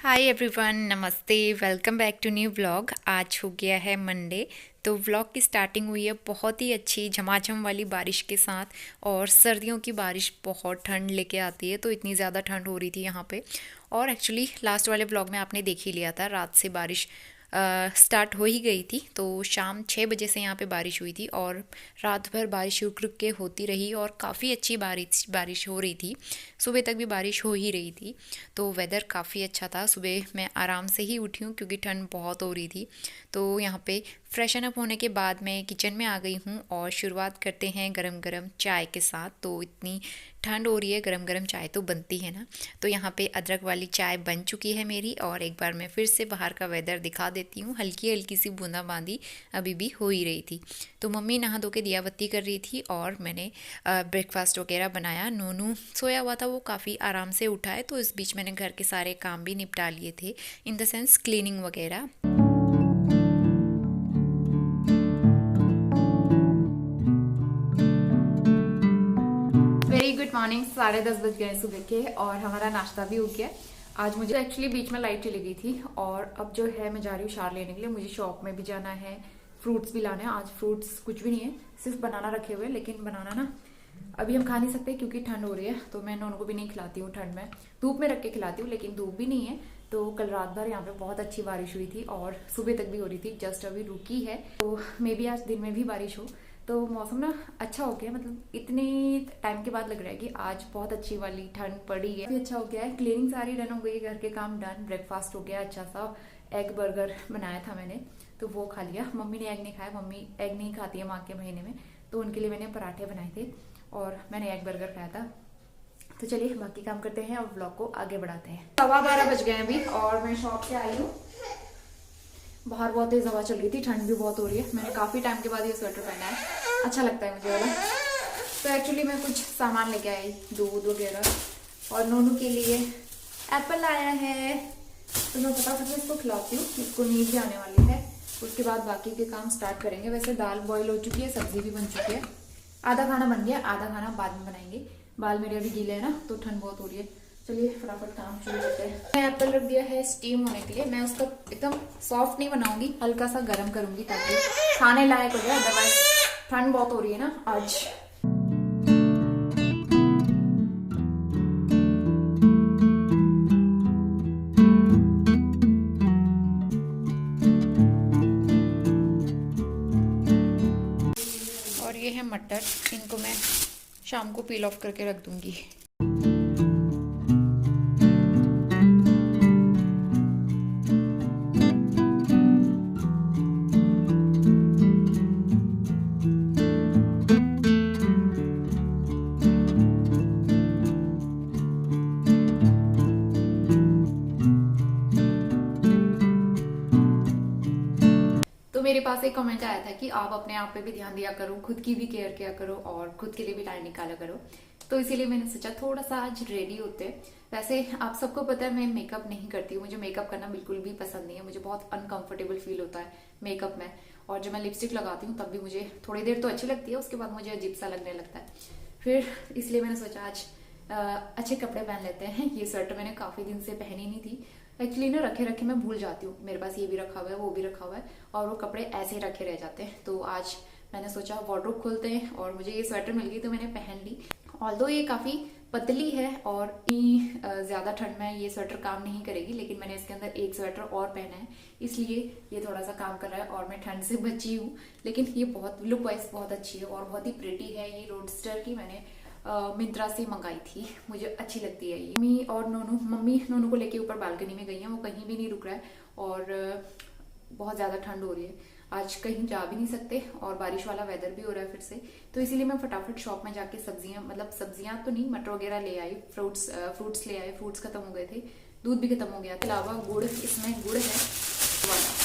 हाय everyone, नमस्ते। Welcome back to new vlog. आज हो गया है मंडे, तो व्लॉग की स्टार्टिंग हुई है बहुत ही अच्छी झमाझम वाली बारिश के साथ। और सर्दियों की बारिश बहुत ठंड लेके आती है, तो इतनी ज़्यादा ठंड हो रही थी यहाँ पे। और एक्चुअली लास्ट वाले व्लॉग में आपने देख ही लिया था, रात से बारिश स्टार्ट हो ही गई थी। तो शाम 6 बजे से यहाँ पे बारिश हुई थी और रात भर बारिश रुक रुक के होती रही और काफ़ी अच्छी बारिश हो रही थी। सुबह तक भी बारिश हो ही रही थी, तो वेदर काफ़ी अच्छा था। सुबह मैं आराम से ही उठी हूँ क्योंकि ठंड बहुत हो रही थी। तो यहाँ पे फ्रेशन अप होने के बाद मैं किचन में आ गई हूँ और शुरुआत करते हैं गरम गरम चाय के साथ। तो इतनी ठंड हो रही है, गरम गरम चाय तो बनती है ना। तो यहाँ पे अदरक वाली चाय बन चुकी है मेरी, और एक बार मैं फिर से बाहर का वेदर दिखा देती हूँ। हल्की हल्की सी बूंदाबांदी अभी भी हो ही रही थी। तो मम्मी नहा धो के दिया बत्ती कर रही थी और मैंने ब्रेकफास्ट वगैरह बनाया। नोनू सोया हुआ था, वो काफ़ी आराम से उठा है, तो इस बीच मैंने घर के सारे काम भी निपटा लिए थे, इन द सेंस क्लीनिंग वगैरह। Very good morning. 10:30 बज गए सुबह के और हमारा नाश्ता भी हो गया। आज मुझे एक्चुअली बीच में लाइट चली गई थी और अब जो है मैं जा रही हूँ शार लेने के लिए। मुझे शॉप में भी जाना है, फ्रूट्स भी लाने हैं। आज फ्रूट्स कुछ भी नहीं है, सिर्फ बनाना रखे हुए, लेकिन बनाना ना अभी हम खा नहीं सकते क्योंकि ठंड हो रही है। तो मैं नॉन को भी नहीं खिलाती हूँ ठंड में, धूप में रख के खिलाती हूँ, लेकिन धूप भी नहीं है। तो कल रात भर यहाँ पे बहुत अच्छी बारिश हुई थी और सुबह तक भी हो रही थी, जस्ट अभी रुकी है। तो मे बी आज दिन में भी बारिश हो। तो मौसम ना अच्छा हो गया, मतलब इतने टाइम के बाद लग रहा है कि आज बहुत अच्छी वाली ठंड पड़ी है। अच्छा हो गया है, क्लीनिंग सारी डन हो गई है, घर के काम डन, ब्रेकफास्ट हो गया अच्छा सा। एग बर्गर बनाया था मैंने, तो वो खा लिया। मम्मी ने एग नहीं खाया, मम्मी एग नहीं खाती है माँ के महीने में, तो उनके लिए मैंने पराठे बनाए थे और मैंने एग बर्गर खाया था। तो चलिए बाकी काम करते हैं और व्लॉग को आगे बढ़ाते हैं। 12:15 बज गए हैं अभी और मैं शॉप से आई हूँ। बाहर बहुत तेज हवा चल रही थी, ठंड भी बहुत हो रही है। मैंने काफी टाइम के बाद ये स्वेटर पहना है, अच्छा लगता है मुझे वाला। तो एक्चुअली मैं कुछ सामान लेके आई, दूध वगैरह, और नोनू के लिए एप्पल आया है। तो मैं फटाफट इसको खिलाती हूँ, इसको नींद भी आने वाली है। उसके बाद बाकी के काम स्टार्ट करेंगे। वैसे दाल बॉईल हो चुकी है, सब्जी भी बन चुकी है, आधा खाना बन गया, आधा खाना बाद में बनाएंगे। बाल मेरे अभी गीले है ना, तो ठंड बहुत हो रही है। चलिए फटाफट काम शुरू करते हैं। मैं एप्पल रख दिया है स्टीम होने के लिए। मैं उसका एकदम सॉफ्ट नहीं बनाऊंगी, हल्का सा गर्म करूंगी ताकि खाने लायक हो जाए, अदरवाइज ठंड बहुत हो रही है ना आज। और ये है मटर, इनको मैं शाम को पील ऑफ करके रख दूंगी। तो मेरे पास एक कमेंट आया था कि आप अपने आप पे भी ध्यान दिया करो, खुद की भी केयर किया करो और खुद के लिए भी टाइम निकाला करो। तो इसीलिए मैंने सोचा थोड़ा सा आज रेडी होते हैं। वैसे आप सबको पता है मैं मेकअप नहीं करती हूँ, मुझे मेकअप करना बिल्कुल भी पसंद नहीं है। मुझे बहुत अनकंफर्टेबल फील होता है मेकअप में, और जब मैं लिपस्टिक लगाती हूँ तब भी मुझे थोड़ी देर तो अच्छी लगती है, उसके बाद मुझे अजीब सा लगने लगता है। फिर इसलिए मैंने सोचा आज अच्छे कपड़े पहन लेते हैं। ये शर्ट मैंने काफी दिन से पहनी नहीं थी। एक्चुअली ना रखे रखे मैं भूल जाती हूँ, मेरे पास ये भी रखा हुआ है, वो भी रखा हुआ है, और वो कपड़े ऐसे ही रखे रह जाते हैं। तो आज मैंने सोचा वार्डरोब खोलते हैं और मुझे ये स्वेटर मिल गई तो मैंने पहन ली। ऑल्दो ये काफी पतली है और ज्यादा ठंड में ये स्वेटर काम नहीं करेगी, लेकिन मैंने इसके अंदर एक स्वेटर और पहना है, इसलिए ये थोड़ा सा काम कर रहा है और मैं ठंड से बची हूँ। लेकिन ये बहुत लुक वाइज बहुत अच्छी है और बहुत ही प्रिटी है। ये रोडस्टर की मैंने मिंत्रा से मंगाई थी, मुझे अच्छी लगती है ये। मम्मी नोनू को लेके ऊपर बालकनी में गई है, वो कहीं भी नहीं रुक रहा है और बहुत ज्यादा ठंड हो रही है। आज कहीं जा भी नहीं सकते और बारिश वाला वेदर भी हो रहा है फिर से। तो इसीलिए मैं फटाफट शॉप में जाके सब्जियां तो नहीं, मटर वगैरह ले आई, फ्रूट्स ले आए। फ्रूट्स खत्म हो गए थे, दूध भी खत्म हो गया था। अलावा गुड़, इसमें गुड़ है वाला,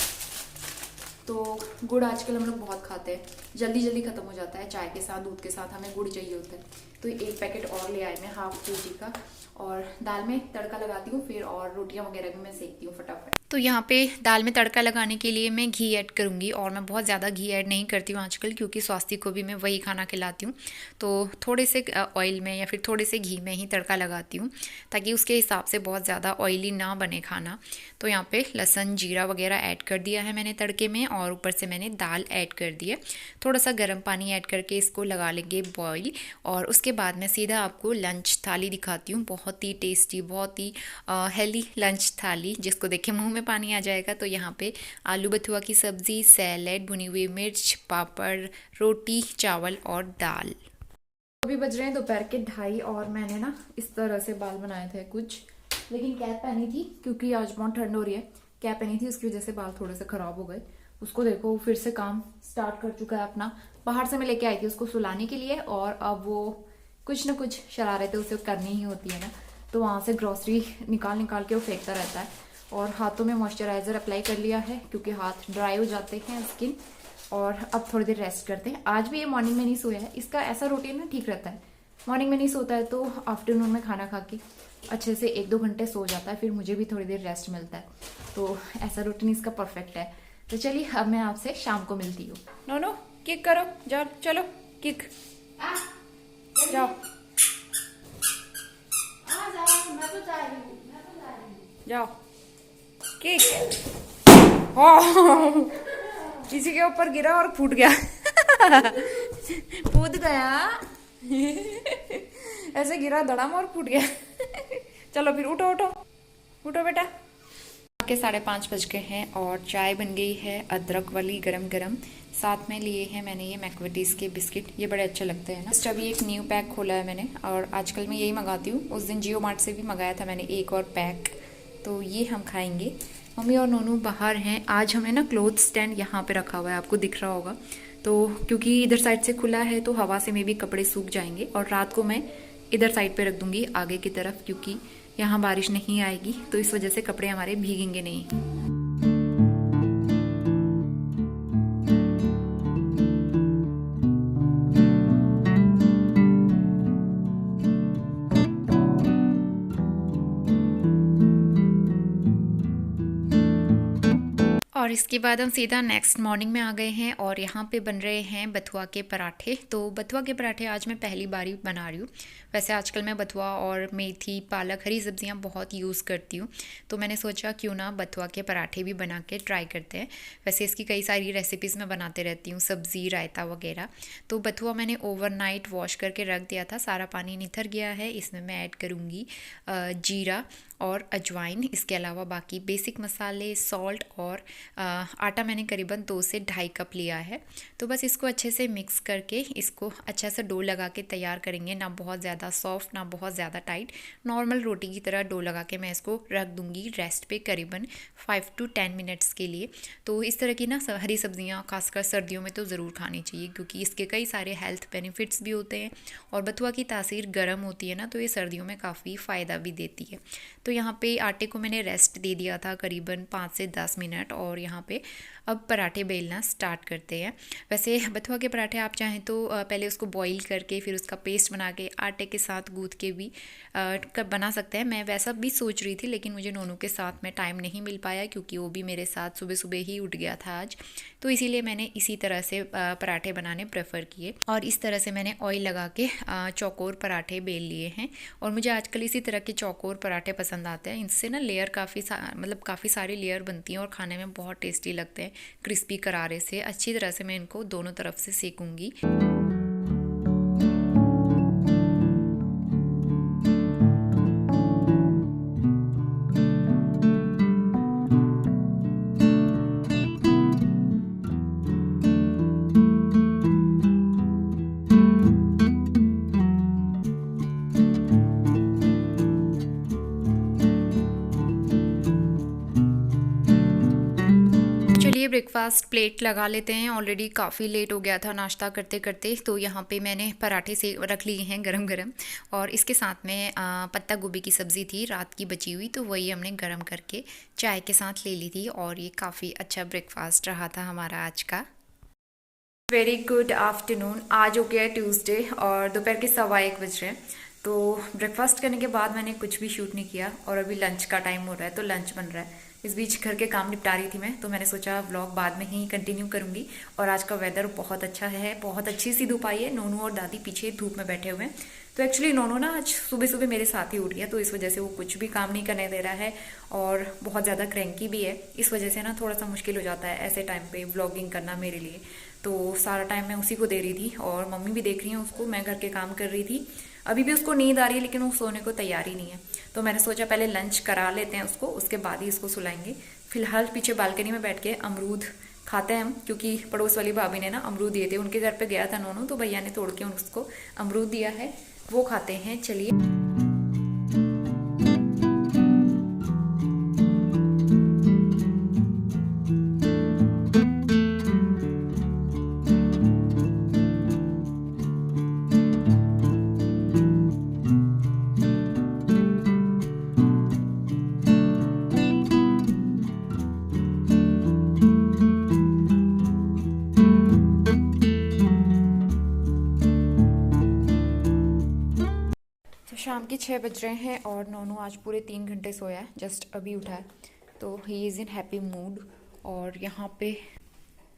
तो गुड़ आजकल हम लोग बहुत खाते हैं, जल्दी जल्दी खत्म हो जाता है। चाय के साथ, दूध के साथ हमें गुड़ चाहिए होता है। तो एक पैकेट और ले आए मैं, हाफ kg का। और दाल में तड़का लगाती हूँ फिर, और रोटियां वगैरह भी मैं सेकती हूँ फटाफट। तो यहाँ पे दाल में तड़का लगाने के लिए मैं घी ऐड करूँगी, और मैं बहुत ज़्यादा घी ऐड नहीं करती हूँ आजकल, क्योंकि स्वास्थ्य को भी मैं वही खाना खिलाती हूँ। तो थोड़े से ऑयल में या फिर थोड़े से घी में ही तड़का लगाती हूँ, ताकि उसके हिसाब से बहुत ज़्यादा ऑयली ना बने खाना। तो यहाँ पे लहसुन जीरा वगैरह ऐड कर दिया है मैंने तड़के में, और ऊपर से मैंने दाल ऐड कर दी है। थोड़ा सा गर्म पानी ऐड करके इसको लगा लेंगे बॉईल, और उसके बाद मैं सीधा आपको लंच थाली दिखाती हूँ। बहुत ही टेस्टी, बहुत ही हेल्दी लंच थाली, जिसको देख के मुँह में पानी आ जाएगा। तो यहाँ पे आलू बथुआ की सब्ज़ी, सैलेड, भुनी हुई मिर्च, पापड़, रोटी, चावल और दाल। अभी बज रहे हैं दोपहर के 2:30, और मैंने ना इस तरह से बाल बनाए थे कुछ, लेकिन कैप पहनी थी क्योंकि आज बहुत ठंड हो रही है। कैप पहनी थी, उसकी वजह से बाल थोड़े से ख़राब हो गए। उसको देखो फिर से काम स्टार्ट कर चुका है अपना। बाहर से मैं लेके आई थी उसको सुलाने के लिए, और अब वो कुछ ना कुछ शरारतें उसे करनी ही होती है ना, तो वहाँ से ग्रॉसरी निकाल निकाल के वो फेंकता रहता है। और हाथों में मॉइस्चराइज़र अप्लाई कर लिया है, क्योंकि हाथ ड्राई हो जाते हैं स्किन। और अब थोड़ी देर रेस्ट करते हैं। आज भी ये मॉर्निंग में नहीं सोया है, इसका ऐसा रूटीन ना ठीक रहता है। मॉर्निंग में नहीं सोता है तो आफ्टरनून में खाना खा के अच्छे से 1-2 घंटे सो जाता है, फिर मुझे भी थोड़ी देर रेस्ट मिलता है। तो ऐसा रूटीन इसका परफेक्ट है। तो चलिए अब मैं आपसे शाम को मिलती हूँ। नो किक करो, जाओ, चलो किक, जाओ जाओ किक। किसी के ऊपर गिरा और फूट गया। कूद गया। ऐसे गिरा धड़ाम और फूट गया। चलो फिर उठो उठो उठो बेटा। के 5:30 बज गए हैं, और चाय बन गई है अदरक वाली गरम गरम। साथ में लिए हैं मैंने ये मैकविटीज़ के बिस्किट, ये बड़े अच्छे लगते हैं ना। जस्ट अभी एक न्यू पैक खोला है मैंने, और आजकल मैं यही मंगाती हूँ। उस दिन जियो मार्ट से भी मंगाया था मैंने एक और पैक, तो ये हम खाएंगे। मम्मी और नोनू बाहर हैं। आज हमें ना क्लोथ स्टैंड यहाँ पे रखा हुआ है, आपको दिख रहा होगा। तो क्योंकि इधर साइड से खुला है तो हवा से में भी कपड़े सूख जाएंगे, और रात को मैं इधर साइड पे रख दूंगी आगे की तरफ, क्योंकि यहाँ बारिश नहीं आएगी, तो इस वजह से कपड़े हमारे भीगेंगे नहीं। और इसके बाद हम सीधा नेक्स्ट मॉर्निंग में आ गए हैं, और यहाँ पे बन रहे हैं बथुआ के पराठे। तो बथुआ के पराठे आज मैं पहली बार ही बना रही हूँ। वैसे आजकल मैं बथुआ और मेथी, पालक, हरी सब्जियाँ बहुत यूज़ करती हूँ, तो मैंने सोचा क्यों ना बथुआ के पराठे भी बना के ट्राई करते हैं। वैसे इसकी कई सारी रेसिपीज़ मैं बनाते रहती हूँ, सब्ज़ी, रायता वगैरह। तो बथुआ मैंने ओवरनाइट वॉश करके रख दिया था, सारा पानी निथर गया है। इसमें मैं ऐड करूँगी जीरा और अजवाइन, इसके अलावा बाकी बेसिक मसाले, सॉल्ट, और आटा मैंने करीबन 2 से 2.5 कप लिया है। तो बस इसको अच्छे से मिक्स करके इसको अच्छा सा डो लगा के तैयार करेंगे, ना बहुत ज़्यादा सॉफ्ट ना बहुत ज़्यादा टाइट, नॉर्मल रोटी की तरह डो लगा के मैं इसको रख दूँगी रेस्ट पे करीबन 5 to 10 मिनट्स के लिए। तो इस तरह की ना हरी सब्जियाँ खासकर सर्दियों में तो ज़रूर खानी चाहिए, क्योंकि इसके कई सारे हेल्थ बेनिफिट्स भी होते हैं, और बथुआ की तासीर गर्म होती है ना, तो ये सर्दियों में काफ़ी फ़ायदा भी देती है। तो यहाँ पे आटे को मैंने रेस्ट दे दिया था करीबन 5 से 10 मिनट, और यहाँ पे अब पराठे बेलना स्टार्ट करते हैं। वैसे बथुआ के पराठे आप चाहें तो पहले उसको बॉईल करके फिर उसका पेस्ट बना के आटे के साथ गूँथ के भी बना सकते हैं। मैं वैसा भी सोच रही थी, लेकिन मुझे नोनू के साथ में टाइम नहीं मिल पाया, क्योंकि वो भी मेरे साथ सुबह सुबह ही उठ गया था आज। तो इसीलिए मैंने इसी तरह से पराठे बनाने प्रेफर किए, और इस तरह से मैंने ऑयल लगा के चौकोर पराठे बेल लिए हैं। और मुझे आजकल इसी तरह के चौकोर पराठे पसंद आते हैं। इनसे ना लेयर काफ़ी सारी लेयर बनती हैं, और खाने में बहुत टेस्टी लगते हैं, क्रिस्पी करारे से। अच्छी तरह से मैं इनको दोनों तरफ से सेकूंगी। ब्रेकफास्ट प्लेट लगा लेते हैं। ऑलरेडी काफ़ी लेट हो गया था नाश्ता करते करते। तो यहाँ पे मैंने पराठे से रख लिए हैं गरम गरम, और इसके साथ में पत्ता गोभी की सब्ज़ी थी रात की बची हुई, तो वही हमने गरम करके चाय के साथ ले ली थी, और ये काफ़ी अच्छा ब्रेकफास्ट रहा था हमारा आज का। Very good afternoon. आज हो गया ट्यूसडे, और दोपहर के 1:15 बज रहे हैं। तो ब्रेकफास्ट करने के बाद मैंने कुछ भी शूट नहीं किया, और अभी लंच का टाइम हो रहा है, तो लंच बन रहा है। इस बीच घर के काम निपटा रही थी मैं, तो मैंने सोचा व्लॉग बाद में ही कंटिन्यू करूंगी। और आज का वेदर बहुत अच्छा है, बहुत अच्छी सी धूप आई है। नोनू और दादी पीछे धूप में बैठे हुए हैं। तो एक्चुअली नोनू ना आज सुबह सुबह मेरे साथ ही उठ गया, तो इस वजह से वो कुछ भी काम नहीं करने दे रहा है और बहुत ज़्यादा क्रैंकी भी है। इस वजह से ना थोड़ा सा मुश्किल हो जाता है ऐसे टाइम पे व्लॉगिंग करना मेरे लिए। तो सारा टाइम मैं उसी को दे रही थी और मम्मी भी देख रही है उसको, मैं घर के काम कर रही थी। अभी भी उसको नींद आ रही है लेकिन वो सोने को तैयार ही नहीं है। तो मैंने सोचा पहले लंच करा लेते हैं उसको, उसके बाद ही इसको सुलाएंगे। फिलहाल पीछे बालकनी में बैठ के अमरूद खाते हैं हम, क्योंकि पड़ोस वाली भाभी ने ना अमरूद दिए थे। उनके घर पे गया था नोनू, तो भैया ने तोड़ के उसको अमरूद दिया है, वो खाते हैं। चलिए। शाम के 6 बज रहे हैं और नोनू आज पूरे 3 घंटे सोया है, जस्ट अभी उठा है। तो he is in happy mood. और यहाँ पे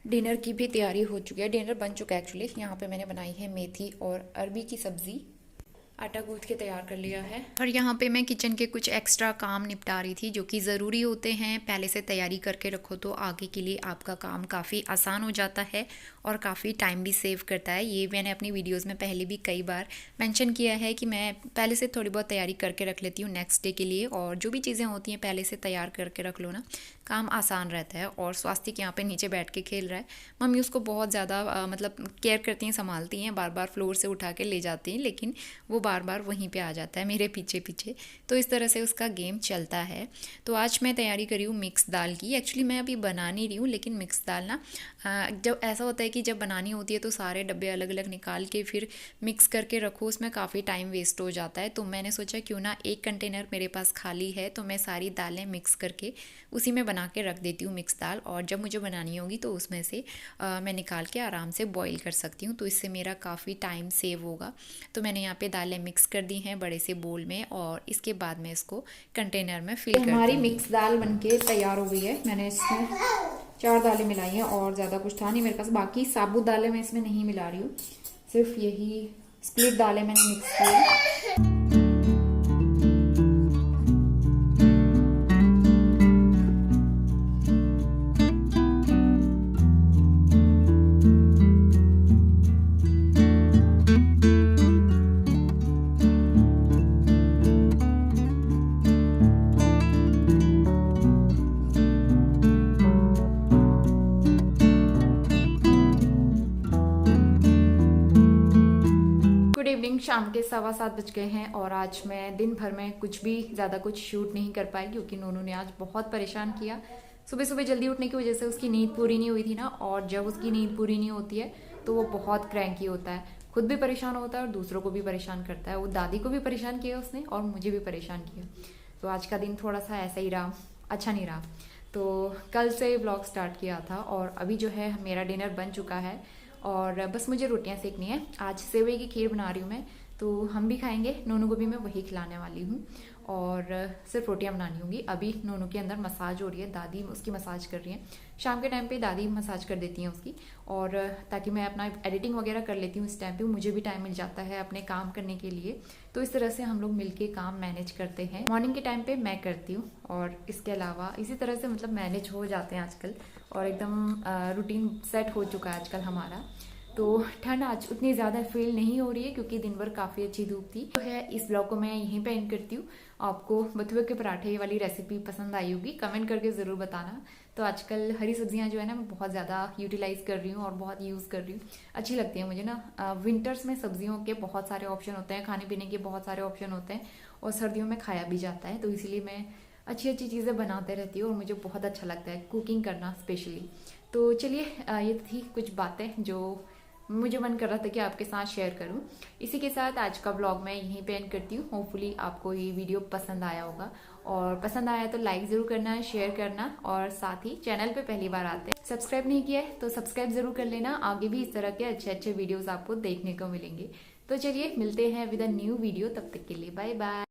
डिनर की भी तैयारी हो चुकी है, डिनर बन चुका है एक्चुअली। यहाँ पे मैंने बनाई है मेथी और अरबी की सब्ज़ी, आटा गूंथ के तैयार कर लिया है। और यहाँ पे मैं किचन के कुछ एक्स्ट्रा काम निपटा रही थी जो कि ज़रूरी होते हैं। पहले से तैयारी करके रखो तो आगे के लिए आपका काम काफ़ी आसान हो जाता है और काफ़ी टाइम भी सेव करता है। ये मैंने अपनी वीडियोस में पहले भी कई बार मेंशन किया है कि मैं पहले से थोड़ी बहुत तैयारी करके रख लेती हूँ नेक्स्ट डे के लिए। और जो भी चीज़ें होती हैं पहले से तैयार करके रख लो ना, काम आसान रहता है। और स्वास्तिक यहाँ पे नीचे बैठ के खेल रहा है। मम्मी उसको बहुत ज़्यादा मतलब केयर करती हैं, संभालती हैं, बार बार फ्लोर से उठा के ले जाती हैं, लेकिन वो बार बार वहीं पे आ जाता है मेरे पीछे पीछे। तो इस तरह से उसका गेम चलता है। तो आज मैं तैयारी करी हूँ मिक्स दाल की। एक्चुअली मैं अभी बना नहीं रही हूँ, लेकिन मिक्स दाल ना जब ऐसा होता है कि जब बनानी होती है तो सारे डब्बे अलग अलग निकाल के फिर मिक्स करके रखो, उसमें काफ़ी टाइम वेस्ट हो जाता है। तो मैंने सोचा क्यों ना एक कंटेनर मेरे पास खाली है तो मैं सारी दालें मिक्स करके उसी में बना के रख देती हूँ मिक्स दाल। और जब मुझे बनानी होगी तो उसमें से मैं निकाल के आराम से बॉईल कर सकती हूँ। तो इससे मेरा काफ़ी टाइम सेव होगा। तो मैंने यहाँ पे दालें मिक्स कर दी हैं बड़े से बोल में और इसके बाद मैं इसको कंटेनर में फिल कर। हमारी मिक्स दाल बनके तैयार हो गई है। मैंने इसमें 4 दालें मिलाई हैं और ज़्यादा कुछ था नहीं मेरे पास। बाकी साबुत दालें मैं इसमें नहीं मिला रही हूँ, सिर्फ यही स्प्लिट दालें मैंने मिक्स की। शाम के 7:15 बज गए हैं और आज मैं दिन भर में कुछ भी ज़्यादा कुछ शूट नहीं कर पाई, क्योंकि नोनू ने आज बहुत परेशान किया। सुबह सुबह जल्दी उठने की वजह से उसकी नींद पूरी नहीं हुई थी ना, और जब उसकी नींद पूरी नहीं होती है तो वो बहुत क्रैंकी होता है, खुद भी परेशान होता है और दूसरों को भी परेशान करता है। वो दादी को भी परेशान किया उसने और मुझे भी परेशान किया। तो आज का दिन थोड़ा सा ऐसा ही रहा, अच्छा नहीं रहा। तो कल से व्लॉग स्टार्ट किया था और अभी जो है मेरा डिनर बन चुका है और बस मुझे रोटियां सेकनी है। आज सेवई की खीर बना रही हूँ मैं, तो हम भी खाएंगे। नोनू को भी मैं वही खिलाने वाली हूँ और सिर्फ रोटियां बनानी होंगी। अभी नोनू के अंदर मसाज हो रही है, दादी उसकी मसाज कर रही है। शाम के टाइम पे दादी मसाज कर देती हैं उसकी, और ताकि मैं अपना एडिटिंग वगैरह कर लेती हूँ इस टाइम पे, मुझे भी टाइम मिल जाता है अपने काम करने के लिए। तो इस तरह से हम लोग मिलके काम मैनेज करते हैं। मॉर्निंग के टाइम पे मैं करती हूँ और इसके अलावा इसी तरह से मतलब मैनेज हो जाते हैं आजकल, और एकदम रूटीन सेट हो चुका है आजकल हमारा। तो ठंड आज उतनी ज़्यादा फील नहीं हो रही है क्योंकि दिन भर काफ़ी अच्छी धूप थी। तो है इस ब्लॉग को मैं यहीं पे एंड करती हूँ। आपको बथुए के पराठे वाली रेसिपी पसंद आई होगी, कमेंट करके ज़रूर बताना। तो आजकल हरी सब्जियां जो है ना मैं बहुत ज़्यादा यूटिलाइज कर रही हूँ और बहुत यूज़ कर रही हूँ, अच्छी लगती है मुझे ना। विंटर्स में सब्जियों के बहुत सारे ऑप्शन होते हैं, खाने पीने के बहुत सारे ऑप्शन होते हैं, और सर्दियों में खाया भी जाता है। तो इसीलिए मैं अच्छी अच्छी चीज़ें बनाते रहती हूँ और मुझे बहुत अच्छा लगता है कुकिंग करना स्पेशली। तो चलिए, ये थी कुछ बातें जो मुझे मन कर रहा था कि आपके साथ शेयर करूं। इसी के साथ आज का ब्लॉग मैं यहीं पे एंड करती हूँ। होपफुली आपको ये वीडियो पसंद आया होगा, और पसंद आया तो लाइक ज़रूर करना, शेयर करना, और साथ ही चैनल पे पहली बार आते हैं सब्सक्राइब नहीं किया है तो सब्सक्राइब ज़रूर कर लेना। आगे भी इस तरह के अच्छे अच्छे वीडियोज़ आपको देखने को मिलेंगे। तो चलिए मिलते हैं विद अ न्यू वीडियो, तब तक के लिए बाय बाय।